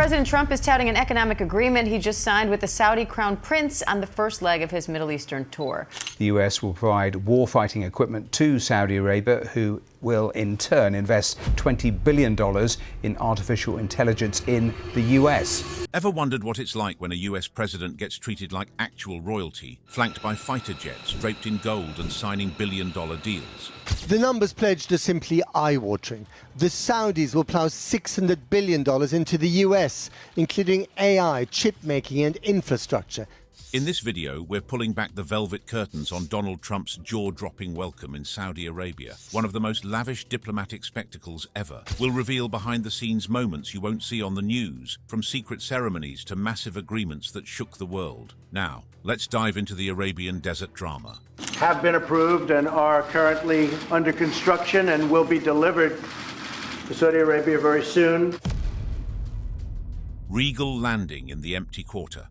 President Trump is touting an economic agreement he just signed with the Saudi Crown Prince on the first leg of his Middle Eastern tour. The US will provide war-fighting equipment to Saudi Arabia, who will in turn invest $20 billion in artificial intelligence in the US. Ever wondered what it's like when a US president gets treated like actual royalty, flanked by fighter jets, draped in gold and signing billion-dollar deals? The numbers pledged are simply eye-watering. The Saudis will plough $600 billion into the US, including AI, chip-making and infrastructure. In this video, we're pulling back the velvet curtains on Donald Trump's jaw-dropping welcome in Saudi Arabia, one of the most lavish diplomatic spectacles ever. We'll reveal behind-the-scenes moments you won't see on the news, from secret ceremonies to massive agreements that shook the world. Now, let's dive into the Arabian desert drama. Have been approved and are currently under construction and will be delivered to Saudi Arabia very soon. Regal landing in the empty quarter.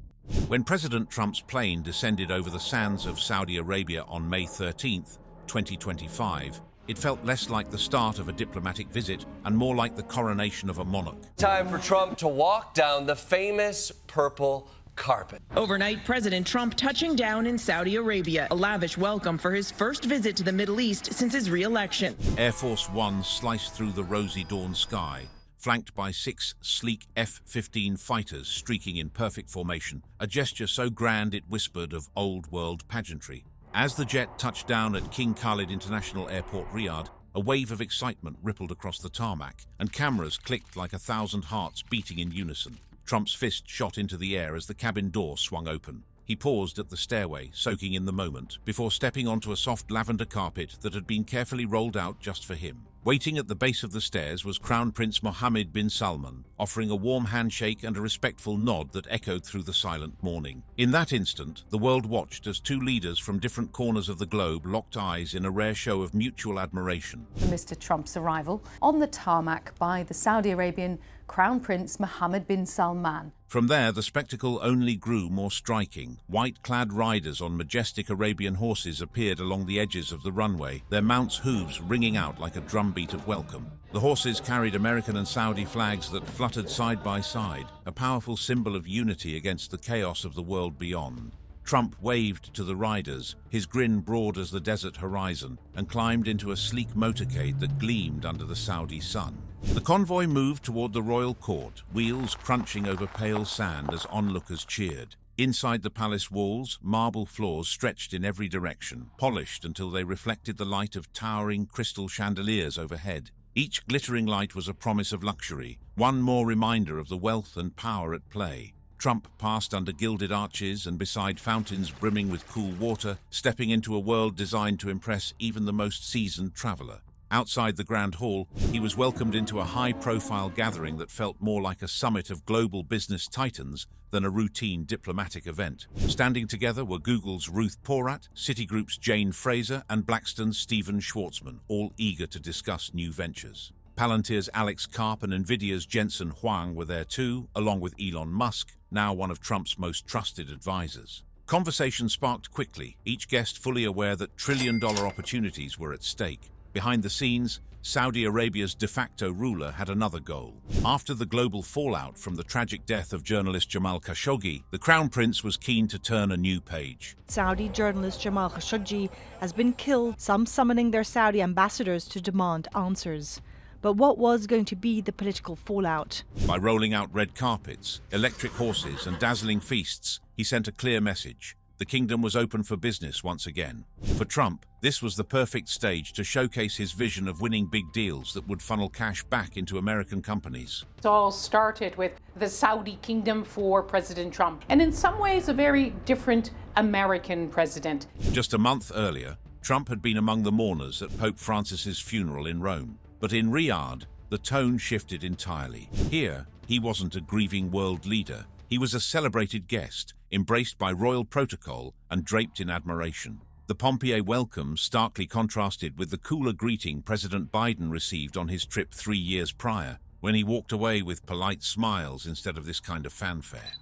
When President Trump's plane descended over the sands of Saudi Arabia on May 13, 2025, it felt less like the start of a diplomatic visit and more like the coronation of a monarch. Time for Trump to walk down the famous purple carpet. Overnight, President Trump touching down in Saudi Arabia, a lavish welcome for his first visit to the Middle East since his re-election. Air Force One sliced through the rosy dawn sky, flanked by 6 sleek F-15 fighters streaking in perfect formation, a gesture so grand it whispered of old-world pageantry. As the jet touched down at King Khalid International Airport, Riyadh, a wave of excitement rippled across the tarmac, and cameras clicked like 1,000 hearts beating in unison. Trump's fist shot into the air as the cabin door swung open. He paused at the stairway, soaking in the moment, before stepping onto a soft lavender carpet that had been carefully rolled out just for him. Waiting at the base of the stairs was Crown Prince Mohammed bin Salman, offering a warm handshake and a respectful nod that echoed through the silent morning. In that instant, the world watched as two leaders from different corners of the globe locked eyes in a rare show of mutual admiration. Mr. Trump's arrival on the tarmac by the Saudi Arabian Crown Prince Mohammed bin Salman. From there, the spectacle only grew more striking. White-clad riders on majestic Arabian horses appeared along the edges of the runway, their mounts' hooves ringing out like a drumbeat of welcome. The horses carried American and Saudi flags that fluttered side by side, a powerful symbol of unity against the chaos of the world beyond. Trump waved to the riders, his grin broad as the desert horizon, and climbed into a sleek motorcade that gleamed under the Saudi sun. The convoy moved toward the royal court, wheels crunching over pale sand as onlookers cheered. Inside the palace walls, marble floors stretched in every direction, polished until they reflected the light of towering crystal chandeliers overhead. Each glittering light was a promise of luxury, one more reminder of the wealth and power at play. Trump passed under gilded arches and beside fountains brimming with cool water, stepping into a world designed to impress even the most seasoned traveler. Outside the Grand Hall, he was welcomed into a high-profile gathering that felt more like a summit of global business titans than a routine diplomatic event. Standing together were Google's Ruth Porat, Citigroup's Jane Fraser, and Blackstone's Stephen Schwartzman, all eager to discuss new ventures. Palantir's Alex Karp and Nvidia's Jensen Huang were there too, along with Elon Musk, now one of Trump's most trusted advisors. Conversation sparked quickly, each guest fully aware that trillion-dollar opportunities were at stake. Behind the scenes, Saudi Arabia's de facto ruler had another goal. After the global fallout from the tragic death of journalist Jamal Khashoggi, the Crown Prince was keen to turn a new page. Saudi journalist Jamal Khashoggi has been killed, some summoning their Saudi ambassadors to demand answers. But what was going to be the political fallout? By rolling out red carpets, electric horses, and dazzling feasts, he sent a clear message. The kingdom was open for business once again. For Trump, this was the perfect stage to showcase his vision of winning big deals that would funnel cash back into American companies. It all started with the Saudi kingdom for President Trump, and in some ways a very different American president. Just a month earlier, Trump had been among the mourners at Pope Francis's funeral in Rome. But in Riyadh, the tone shifted entirely. Here, he wasn't a grieving world leader. He was a celebrated guest, embraced by royal protocol and draped in admiration. The pompier welcome starkly contrasted with the cooler greeting President Biden received on his trip 3 years prior, when he walked away with polite smiles instead of this kind of fanfare.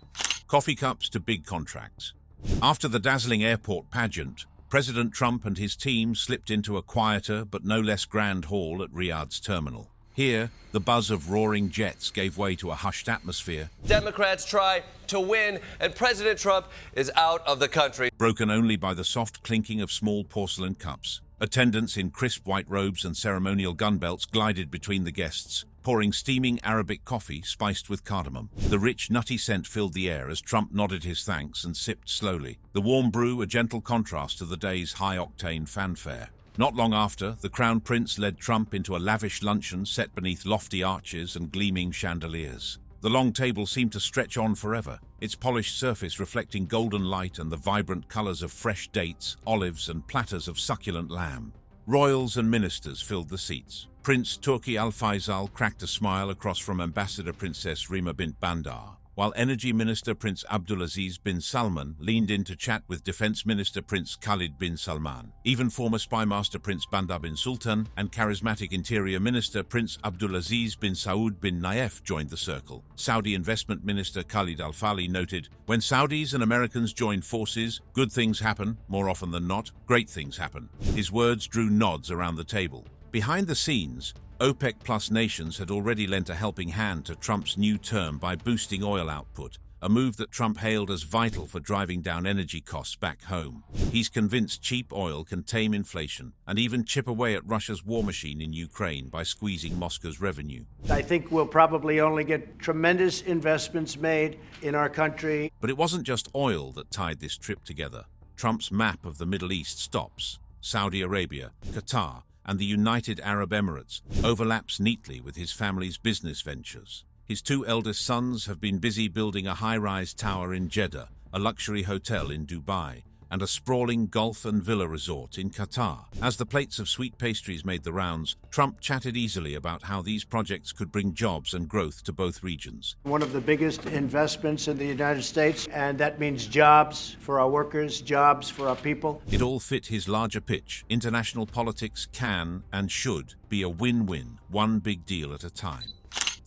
Coffee cups to big contracts. After the dazzling airport pageant, President Trump and his team slipped into a quieter but no less grand hall at Riyadh's terminal. Here, the buzz of roaring jets gave way to a hushed atmosphere. Democrats try to win, and President Trump is out of the country. Broken only by the soft clinking of small porcelain cups. Attendants in crisp white robes and ceremonial gun belts glided between the guests, pouring steaming Arabic coffee spiced with cardamom. The rich, nutty scent filled the air as Trump nodded his thanks and sipped slowly. The warm brew a gentle contrast to the day's high-octane fanfare. Not long after, the Crown Prince led Trump into a lavish luncheon set beneath lofty arches and gleaming chandeliers. The long table seemed to stretch on forever, its polished surface reflecting golden light and the vibrant colors of fresh dates, olives, and platters of succulent lamb. Royals and ministers filled the seats. Prince Turki Al Faisal cracked a smile across from Ambassador Princess Rima bint Bandar, while Energy Minister Prince Abdulaziz bin Salman leaned in to chat with Defense Minister Prince Khalid bin Salman. Even former Spymaster Prince Bandar bin Sultan and charismatic Interior Minister Prince Abdulaziz bin Saud bin Nayef joined the circle. Saudi Investment Minister Khalid Al-Fali noted, "When Saudis and Americans join forces, good things happen, more often than not, great things happen." His words drew nods around the table. Behind the scenes, OPEC Plus nations had already lent a helping hand to Trump's new term by boosting oil output, a move that Trump hailed as vital for driving down energy costs back home. He's convinced cheap oil can tame inflation and even chip away at Russia's war machine in Ukraine by squeezing Moscow's revenue. I think we'll probably only get tremendous investments made in our country. But it wasn't just oil that tied this trip together. Trump's map of the Middle East stops. Saudi Arabia, Qatar, and the United Arab Emirates overlaps neatly with his family's business ventures. His two eldest sons have been busy building a high-rise tower in Jeddah, a luxury hotel in Dubai, and a sprawling golf and villa resort in Qatar. As the plates of sweet pastries made the rounds, Trump chatted easily about how these projects could bring jobs and growth to both regions. One of the biggest investments in the United States, and that means jobs for our workers, jobs for our people. It all fit his larger pitch. International politics can and should be a win-win, one big deal at a time.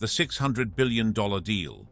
The $600 billion deal.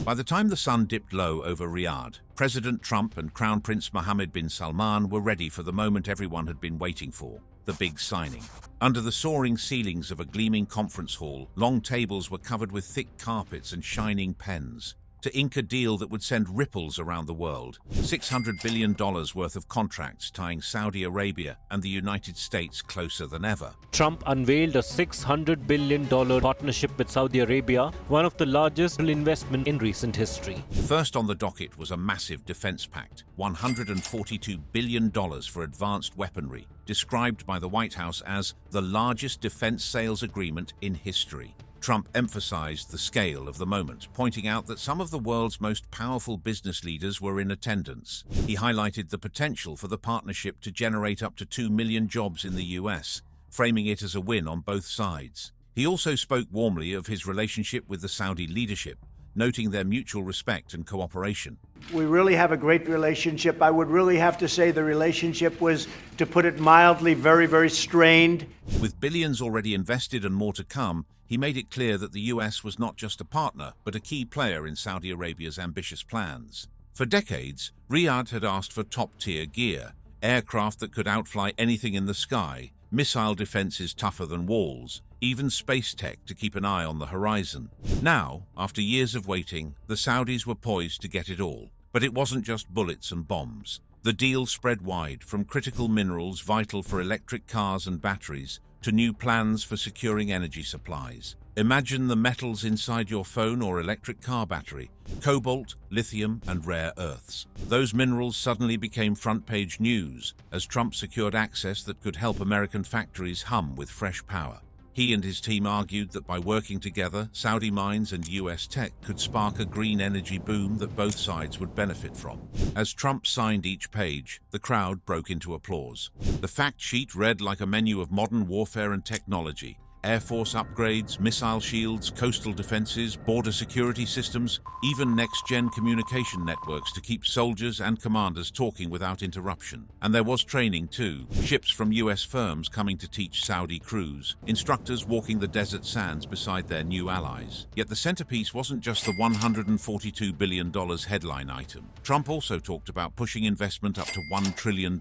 By the time the sun dipped low over Riyadh, President Trump and Crown Prince Mohammed bin Salman were ready for the moment everyone had been waiting for, the big signing. Under the soaring ceilings of a gleaming conference hall, long tables were covered with thick carpets and shining pens. To ink a deal that would send ripples around the world. $600 billion worth of contracts tying Saudi Arabia and the United States closer than ever. Trump unveiled a $600 billion partnership with Saudi Arabia, one of the largest investments in recent history. First on the docket was a massive defense pact, $142 billion for advanced weaponry, described by the White House as the largest defense sales agreement in history. Trump emphasized the scale of the moment, pointing out that some of the world's most powerful business leaders were in attendance. He highlighted the potential for the partnership to generate up to 2 million jobs in the US, framing it as a win on both sides. He also spoke warmly of his relationship with the Saudi leadership, noting their mutual respect and cooperation. We really have a great relationship. I would really have to say the relationship was, to put it mildly, very, very strained. With billions already invested and more to come, he made it clear that the US was not just a partner, but a key player in Saudi Arabia's ambitious plans. For decades, Riyadh had asked for top-tier gear, aircraft that could outfly anything in the sky, missile defenses tougher than walls, even space tech to keep an eye on the horizon. Now, after years of waiting, the Saudis were poised to get it all. But it wasn't just bullets and bombs. The deal spread wide, from critical minerals vital for electric cars and batteries, to new plans for securing energy supplies. Imagine the metals inside your phone or electric car battery: cobalt, lithium, and rare earths. Those minerals suddenly became front-page news as Trump secured access that could help American factories hum with fresh power. He and his team argued that by working together, Saudi mines and US tech could spark a green energy boom that both sides would benefit from. As Trump signed each page, the crowd broke into applause. The fact sheet read like a menu of modern warfare and technology: Air Force upgrades, missile shields, coastal defenses, border security systems, even next-gen communication networks to keep soldiers and commanders talking without interruption. And there was training too. Ships from US firms coming to teach Saudi crews, instructors walking the desert sands beside their new allies. Yet the centerpiece wasn't just the $142 billion headline item. Trump also talked about pushing investment up to $1 trillion.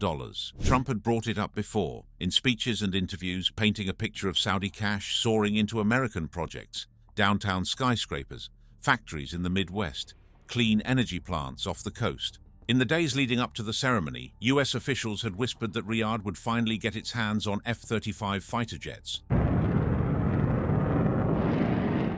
Trump had brought it up before. in speeches and interviews painting a picture of Saudi cash soaring into American projects, downtown skyscrapers, factories in the Midwest, clean energy plants off the coast. In the days leading up to the ceremony, US officials had whispered that Riyadh would finally get its hands on F-35 fighter jets.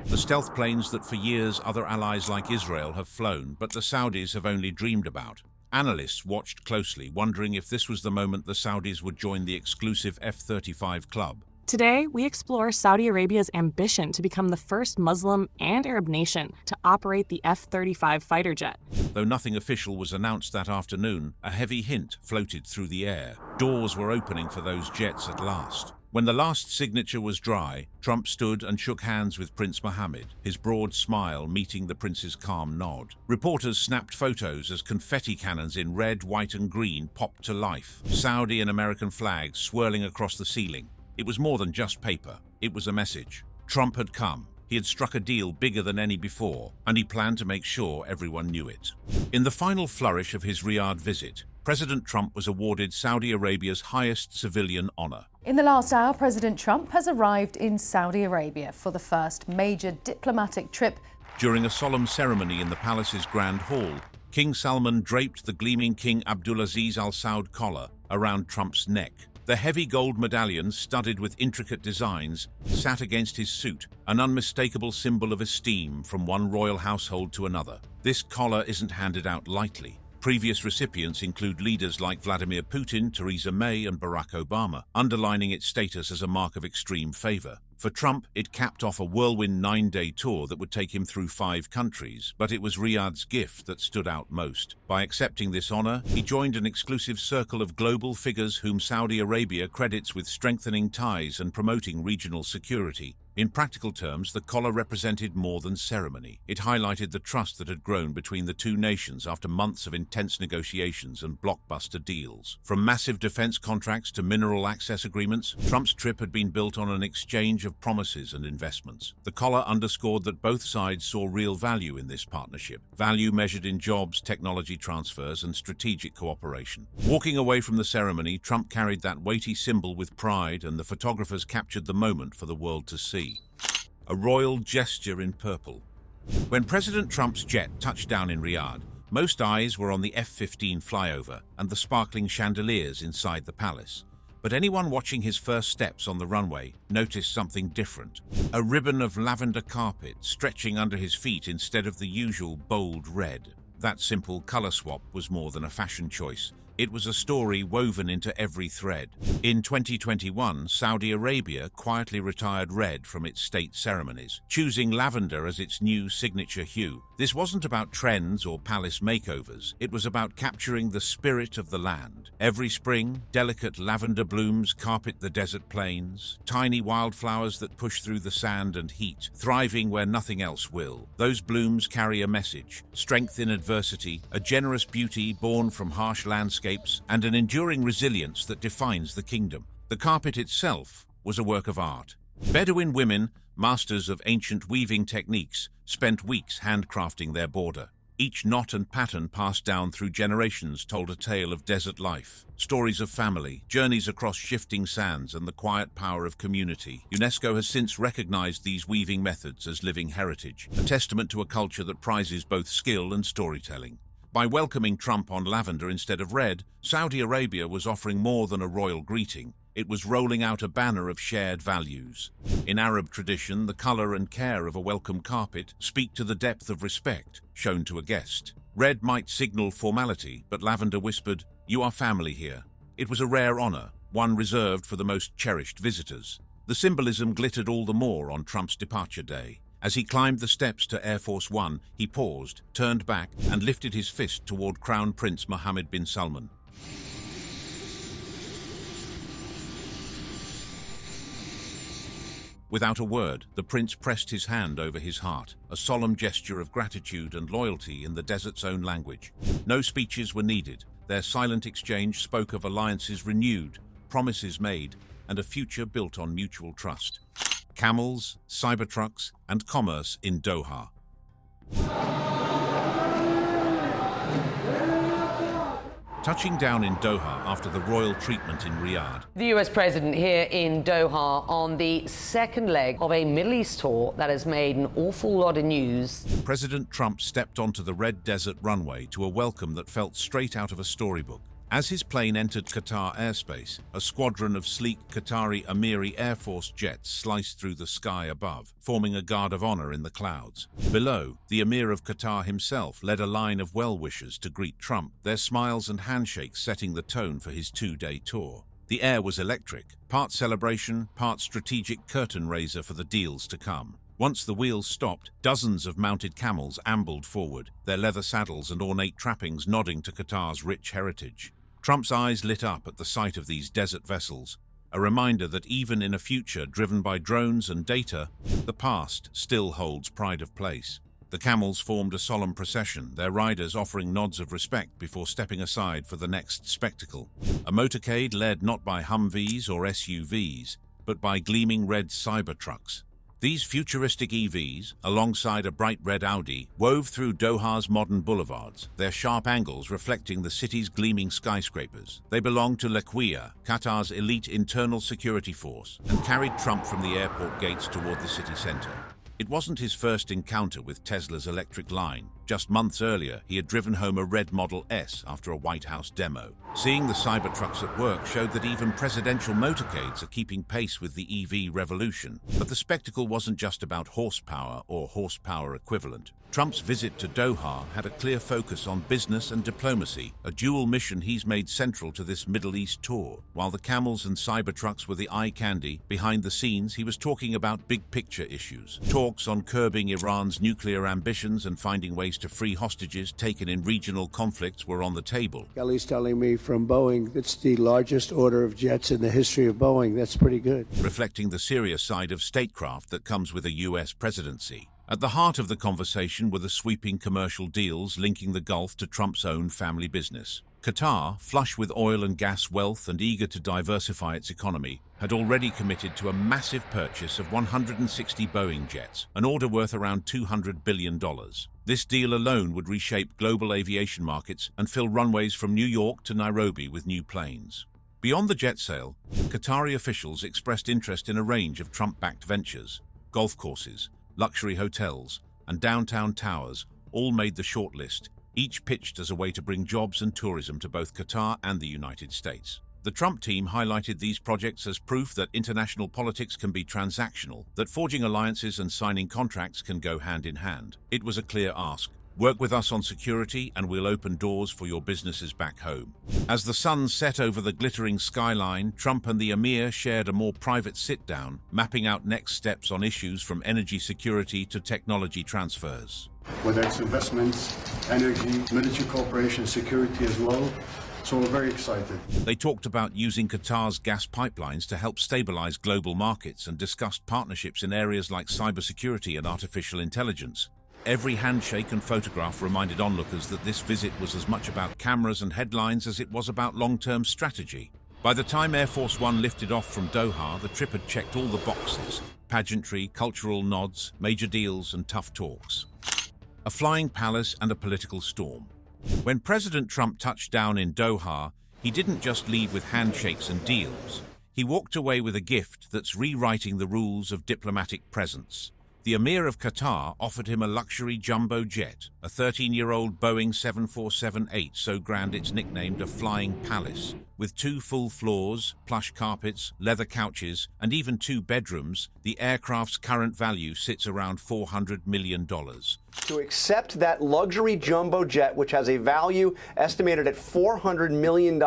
The stealth planes that for years other allies like Israel have flown, but the Saudis have only dreamed about. Analysts watched closely, wondering if this was the moment the Saudis would join the exclusive F-35 club. Today, we explore Saudi Arabia's ambition to become the first Muslim and Arab nation to operate the F-35 fighter jet. Though nothing official was announced that afternoon, a heavy hint floated through the air. Doors were opening for those jets at last. When the last signature was dry, Trump stood and shook hands with Prince Mohammed, his broad smile meeting the prince's calm nod. Reporters snapped photos as confetti cannons in red, white and green popped to life, Saudi and American flags swirling across the ceiling. It was more than just paper. It was a message. Trump had come. He had struck a deal bigger than any before, and he planned to make sure everyone knew it. In the final flourish of his Riyadh visit, President Trump was awarded Saudi Arabia's highest civilian honor. In the last hour, President Trump has arrived in Saudi Arabia for the first major diplomatic trip. During a solemn ceremony in the palace's Grand Hall, King Salman draped the gleaming King Abdulaziz Al Saud collar around Trump's neck. The heavy gold medallion, studded with intricate designs, sat against his suit, an unmistakable symbol of esteem from one royal household to another. This collar isn't handed out lightly. Previous recipients include leaders like Vladimir Putin, Theresa May and Barack Obama, underlining its status as a mark of extreme favor. For Trump, it capped off a whirlwind 9-day tour that would take him through 5 countries, but it was Riyadh's gift that stood out most. By accepting this honor, he joined an exclusive circle of global figures whom Saudi Arabia credits with strengthening ties and promoting regional security. In practical terms, the collar represented more than ceremony. It highlighted the trust that had grown between the two nations after months of intense negotiations and blockbuster deals. From massive defense contracts to mineral access agreements, Trump's trip had been built on an exchange of promises and investments. The collar underscored that both sides saw real value in this partnership, value measured in jobs, technology transfers, and strategic cooperation. Walking away from the ceremony, Trump carried that weighty symbol with pride, and the photographers captured the moment for the world to see. A royal gesture in purple. When President Trump's jet touched down in Riyadh, most eyes were on the F-15 flyover and the sparkling chandeliers inside the palace. But anyone watching his first steps on the runway noticed something different. A ribbon of lavender carpet stretching under his feet instead of the usual bold red. That simple color swap was more than a fashion choice. It was a story woven into every thread. In 2021, Saudi Arabia quietly retired red from its state ceremonies, choosing lavender as its new signature hue. This wasn't about trends or palace makeovers. It was about capturing the spirit of the land. Every spring, delicate lavender blooms carpet the desert plains, tiny wildflowers that push through the sand and heat, thriving where nothing else will. Those blooms carry a message: strength in adversity, a generous beauty born from harsh landscapes, and an enduring resilience that defines the kingdom. The carpet itself was a work of art. Bedouin women, masters of ancient weaving techniques, spent weeks handcrafting their border. Each knot and pattern passed down through generations told a tale of desert life, stories of family, journeys across shifting sands, and the quiet power of community. UNESCO has since recognized these weaving methods as living heritage, a testament to a culture that prizes both skill and storytelling. By welcoming Trump on lavender instead of red, Saudi Arabia was offering more than a royal greeting. It was rolling out a banner of shared values. In Arab tradition, the color and care of a welcome carpet speak to the depth of respect shown to a guest. Red might signal formality, but lavender whispered, "You are family here." It was a rare honor, one reserved for the most cherished visitors. The symbolism glittered all the more on Trump's departure day. As he climbed the steps to Air Force One, he paused, turned back, and lifted his fist toward Crown Prince Mohammed bin Salman. Without a word, the prince pressed his hand over his heart, a solemn gesture of gratitude and loyalty in the desert's own language. No speeches were needed. Their silent exchange spoke of alliances renewed, promises made, and a future built on mutual trust. Camels, Cybertrucks, and commerce in touching down in Doha after the royal treatment in Riyadh. The US president here in Doha on the second leg of a Middle East tour that has made an awful lot of news. President Trump stepped onto the red desert runway to a welcome that felt straight out of a storybook. As his plane entered Qatar airspace, a squadron of sleek Qatari Emiri Air Force jets sliced through the sky above, forming a guard of honor in the clouds. Below, the Emir of Qatar himself led a line of well-wishers to greet Trump, their smiles and handshakes setting the tone for his two-day tour. The air was electric, part celebration, part strategic curtain raiser for the deals to come. Once the wheels stopped, dozens of mounted camels ambled forward, their leather saddles and ornate trappings nodding to Qatar's rich heritage. Trump's eyes lit up at the sight of these desert vessels, a reminder that even in a future driven by drones and data, the past still holds pride of place. The camels formed a solemn procession, their riders offering nods of respect before stepping aside for the next spectacle. A motorcade led not by Humvees or SUVs, but by gleaming red Cybertrucks. These futuristic EVs, alongside a bright red Audi, wove through Doha's modern boulevards, their sharp angles reflecting the city's gleaming skyscrapers. They belonged to Lequia, Qatar's elite internal security force, and carried Trump from the airport gates toward the city center. It wasn't his first encounter with Tesla's electric line. Just months earlier, he had driven home a red Model S after a White House demo. Seeing the Cybertrucks at work showed that even presidential motorcades are keeping pace with the EV revolution. But the spectacle wasn't just about horsepower or horsepower equivalent. Trump's visit to Doha had a clear focus on business and diplomacy, a dual mission he's made central to this Middle East tour. While the camels and Cybertrucks were the eye candy, behind the scenes he was talking about big-picture issues. Talks on curbing Iran's nuclear ambitions and finding ways to free hostages taken in regional conflicts were on the table. Kelly's telling me from Boeing it's the largest order of jets in the history of Boeing. That's pretty good. Reflecting the serious side of statecraft that comes with a U.S. presidency. At the heart of the conversation were the sweeping commercial deals linking the Gulf to Trump's own family business. Qatar, flush with oil and gas wealth and eager to diversify its economy, had already committed to a massive purchase of 160 Boeing jets, an order worth around $200 billion. This deal alone would reshape global aviation markets and fill runways from New York to Nairobi with new planes. Beyond the jet sale, Qatari officials expressed interest in a range of Trump-backed ventures. Golf courses, luxury hotels, and downtown towers all made the shortlist, each pitched as a way to bring jobs and tourism to both Qatar and the United States. The Trump team highlighted these projects as proof that international politics can be transactional, that forging alliances and signing contracts can go hand in hand. It was a clear ask. Work with us on security and we'll open doors for your businesses back home. As the sun set over the glittering skyline, Trump and the Emir shared a more private sit-down, mapping out next steps on issues from energy security to technology transfers. Whether it's investments, energy, military cooperation, security as well. So we're very excited. They talked about using Qatar's gas pipelines to help stabilize global markets and discussed partnerships in areas like cybersecurity and artificial intelligence. Every handshake and photograph reminded onlookers that this visit was as much about cameras and headlines as it was about long-term strategy. By the time Air Force One lifted off from Doha, the trip had checked all the boxes: pageantry, cultural nods, major deals, and tough talks. A flying palace and a political storm. When President Trump touched down in Doha, he didn't just leave with handshakes and deals. He walked away with a gift that's rewriting the rules of diplomatic presence. The Emir of Qatar offered him a luxury jumbo jet, a 13-year-old Boeing 747-8, so grand it's nicknamed a flying palace. With 2 full floors, plush carpets, leather couches, and even 2 bedrooms, the aircraft's current value sits around $400 million. To accept that luxury jumbo jet, which has a value estimated at $400 million,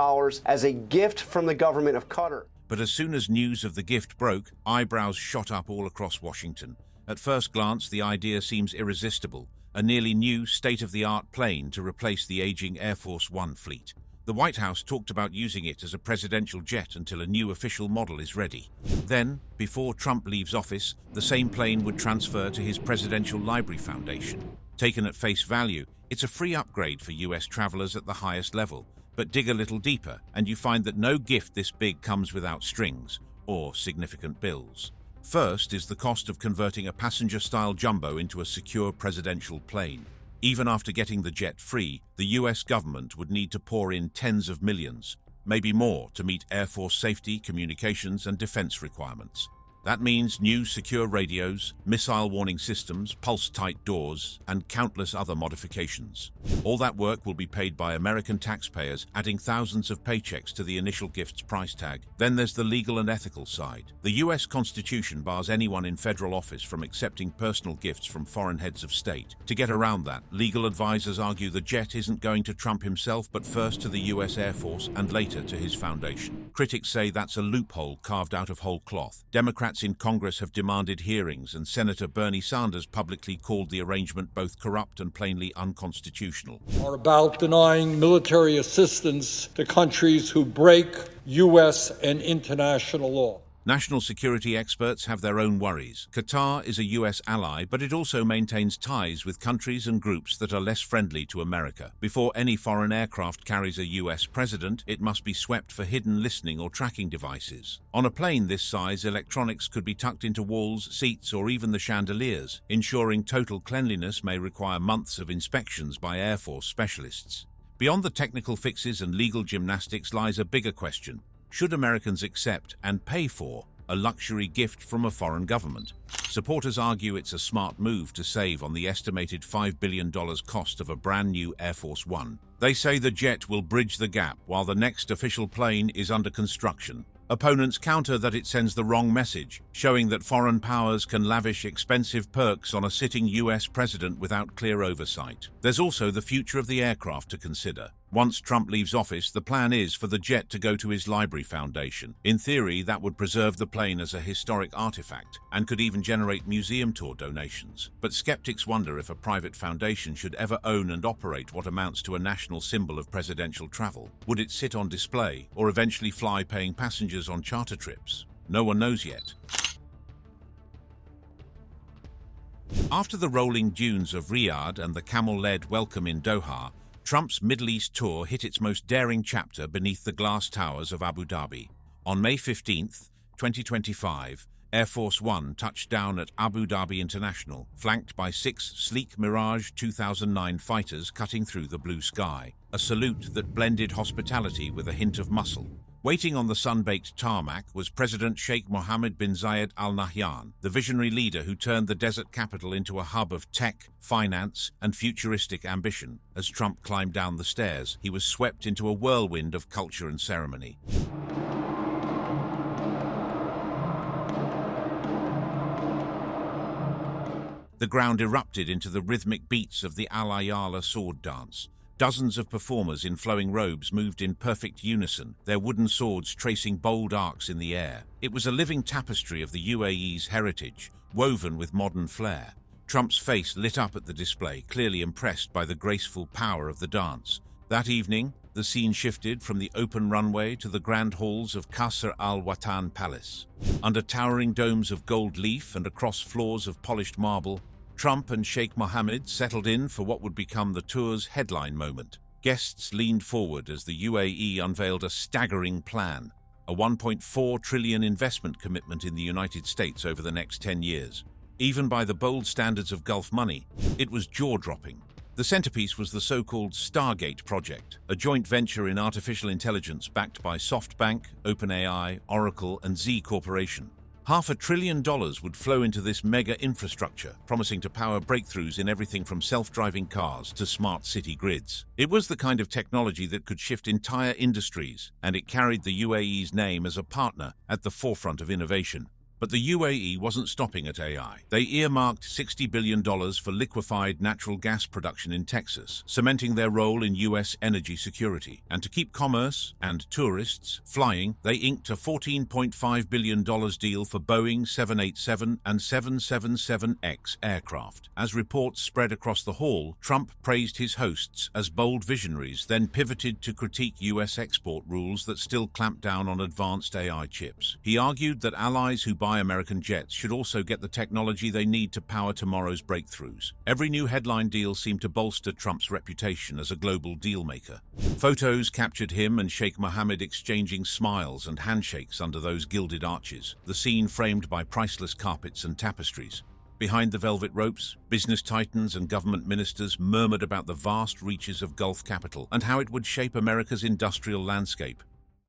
as a gift from the government of Qatar. But as soon as news of the gift broke, eyebrows shot up all across Washington. At first glance, the idea seems irresistible, a nearly new, state-of-the-art plane to replace the aging Air Force One fleet. The White House talked about using it as a presidential jet until a new official model is ready. Then, before Trump leaves office, the same plane would transfer to his Presidential Library Foundation. Taken at face value, it's a free upgrade for U.S. travelers at the highest level. But dig a little deeper, and you find that no gift this big comes without strings or significant bills. First is the cost of converting a passenger-style jumbo into a secure presidential plane. Even after getting the jet free, the US government would need to pour in tens of millions, maybe more, to meet Air Force safety, communications, and defense requirements. That means new secure radios, missile warning systems, pulse-tight doors, and countless other modifications. All that work will be paid by American taxpayers, adding thousands of paychecks to the initial gift's price tag. Then there's the legal and ethical side. The US Constitution bars anyone in federal office from accepting personal gifts from foreign heads of state. To get around that, legal advisors argue the jet isn't going to Trump himself, but first to the US Air Force and later to his foundation. Critics say that's a loophole carved out of whole cloth. Democrats in Congress have demanded hearings, and Senator Bernie Sanders publicly called the arrangement both corrupt and plainly unconstitutional. Are about denying military assistance to countries who break U.S. and international law. National security experts have their own worries. Qatar is a US ally, but it also maintains ties with countries and groups that are less friendly to America. Before any foreign aircraft carries a US president, it must be swept for hidden listening or tracking devices. On a plane this size, electronics could be tucked into walls, seats, or even the chandeliers. Ensuring total cleanliness may require months of inspections by Air Force specialists. Beyond the technical fixes and legal gymnastics lies a bigger question. Should Americans accept and pay for a luxury gift from a foreign government? Supporters argue it's a smart move to save on the estimated $5 billion cost of a brand new Air Force One. They say the jet will bridge the gap while the next official plane is under construction. Opponents counter that it sends the wrong message, showing that foreign powers can lavish expensive perks on a sitting US president without clear oversight. There's also the future of the aircraft to consider. Once Trump leaves office, the plan is for the jet to go to his library foundation. In theory, that would preserve the plane as a historic artifact and could even generate museum tour donations. But skeptics wonder if a private foundation should ever own and operate what amounts to a national symbol of presidential travel. Would it sit on display or eventually fly paying passengers on charter trips? No one knows yet. After the rolling dunes of Riyadh and the camel-led welcome in Doha, Trump's Middle East tour hit its most daring chapter beneath the glass towers of Abu Dhabi. On May 15, 2025, Air Force One touched down at Abu Dhabi International, flanked by 6 sleek Mirage 2009 fighters cutting through the blue sky, a salute that blended hospitality with a hint of muscle. Waiting on the sun-baked tarmac was President Sheikh Mohammed bin Zayed Al Nahyan, the visionary leader who turned the desert capital into a hub of tech, finance, and futuristic ambition. As Trump climbed down the stairs, he was swept into a whirlwind of culture and ceremony. The ground erupted into the rhythmic beats of the Al Ayala sword dance. Dozens of performers in flowing robes moved in perfect unison, their wooden swords tracing bold arcs in the air. It was a living tapestry of the UAE's heritage, woven with modern flair. Trump's face lit up at the display, clearly impressed by the graceful power of the dance. That evening, the scene shifted from the open runway to the grand halls of Qasr Al Watan Palace. Under towering domes of gold leaf and across floors of polished marble, Trump and Sheikh Mohammed settled in for what would become the tour's headline moment. Guests leaned forward as the UAE unveiled a staggering plan, a $1.4 trillion investment commitment in the United States over the next 10 years. Even by the bold standards of Gulf money, it was jaw-dropping. The centerpiece was the so-called Stargate project, a joint venture in artificial intelligence backed by SoftBank, OpenAI, Oracle, and Z Corporation. $500 billion would flow into this mega infrastructure, promising to power breakthroughs in everything from self-driving cars to smart city grids. It was the kind of technology that could shift entire industries, and it carried the UAE's name as a partner at the forefront of innovation. But the UAE wasn't stopping at AI. They earmarked $60 billion for liquefied natural gas production in Texas, cementing their role in U.S. energy security. And to keep commerce and tourists flying, they inked a $14.5 billion deal for Boeing 787 and 777X aircraft. As reports spread across the hall, Trump praised his hosts as bold visionaries, then pivoted to critique U.S. export rules that still clamp down on advanced AI chips. He argued that allies who buy American jets should also get the technology they need to power tomorrow's breakthroughs. Every new headline deal seemed to bolster Trump's reputation as a global deal-maker. Photos captured him and Sheikh Mohammed exchanging smiles and handshakes under those gilded arches, the scene framed by priceless carpets and tapestries. Behind the velvet ropes, business titans and government ministers murmured about the vast reaches of Gulf capital and how it would shape America's industrial landscape.